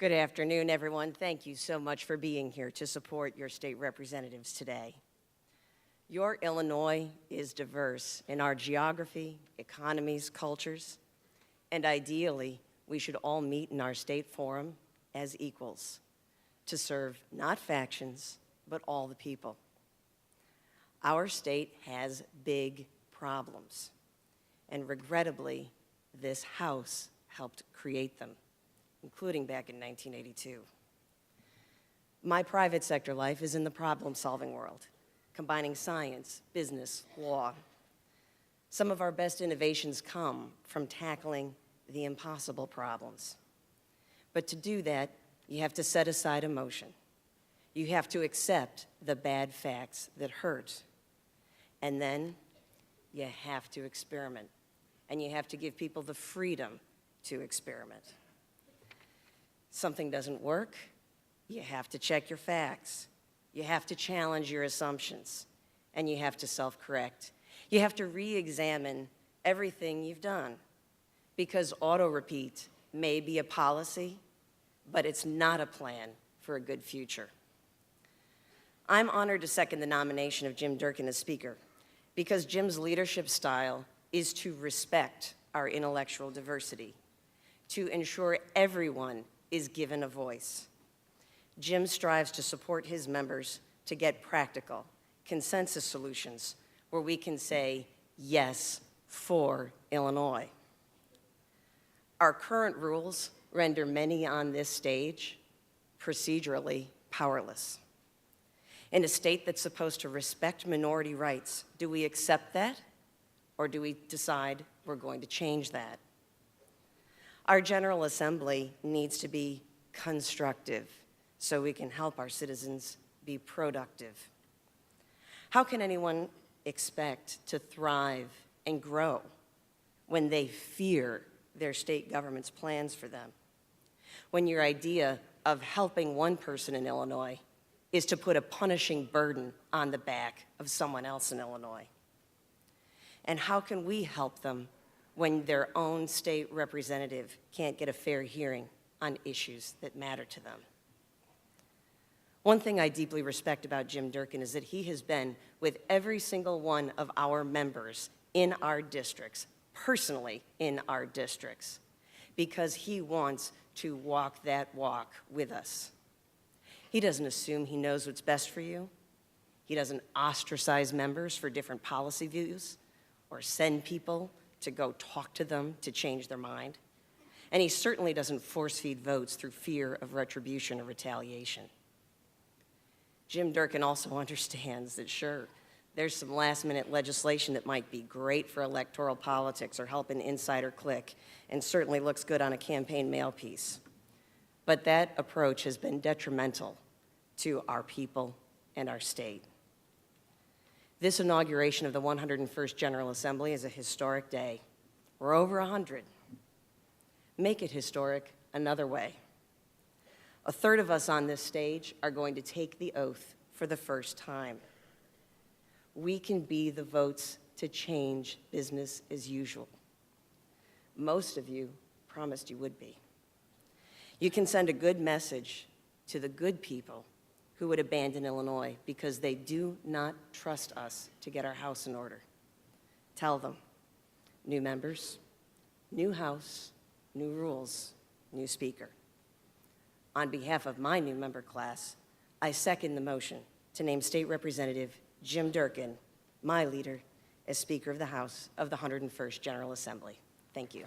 Good afternoon, everyone. Thank you so much for being here to support your state representatives today. Your Illinois is diverse in our geography, economies, cultures, and ideally, we should all meet in our state forum as equals to serve not factions, but all the people. Our state has big problems, and regrettably, this House helped create them, including back in 1982. My private sector life is in the problem-solving world, combining science, business, law. Some of our best innovations come from tackling the impossible problems. But to do that, you have to set aside emotion. You have to accept the bad facts that hurt. And then you have to experiment. And you have to give people the freedom to experiment. Something doesn't work, you have to check your facts. You have to challenge your assumptions, and you have to self-correct. You have to re-examine everything you've done, because auto-repeat may be a policy, but it's not a plan for a good future. I'm honored to second the nomination of Jim Durkin as Speaker, because Jim's leadership style is to respect our intellectual diversity, to ensure everyone is given a voice. Jim strives to support his members to get practical, consensus solutions where we can say yes for Illinois. Our current rules render many on this stage procedurally powerless. In a state that's supposed to respect minority rights, do we accept that, or do we decide we're going to change that? Our General Assembly needs to be constructive so we can help our citizens be productive. How can anyone expect to thrive and grow when they fear their state government's plans for them? When your idea of helping one person in Illinois is to put a punishing burden on the back of someone else in Illinois? And how can we help them when their own state representative can't get a fair hearing on issues that matter to them? One thing I deeply respect about Jim Durkin is that he has been with every single one of our members in our districts, personally in our districts, because he wants to walk that walk with us. He doesn't assume he knows what's best for you. He doesn't ostracize members for different policy views or send people to go talk to them to change their mind. And he certainly doesn't force-feed votes through fear of retribution or retaliation. Jim Durkin also understands that, sure, there's some last-minute legislation that might be great for electoral politics or help an insider clique, and certainly looks good on a campaign mail piece. But that approach has been detrimental to our people and our state. This inauguration of the 101st General Assembly is a historic day. We're over 100. Make it historic another way. A third of us on this stage are going to take the oath for the first time. We can be the votes to change business as usual. Most of you promised you would be. You can send a good message to the good people who would abandon Illinois because they do not trust us to get our house in order. Tell them, new members, new house, new rules, new speaker. On behalf of my new member class, I second the motion to name State Representative Jim Durkin, my leader, as Speaker of the House of the 101st General Assembly. Thank you.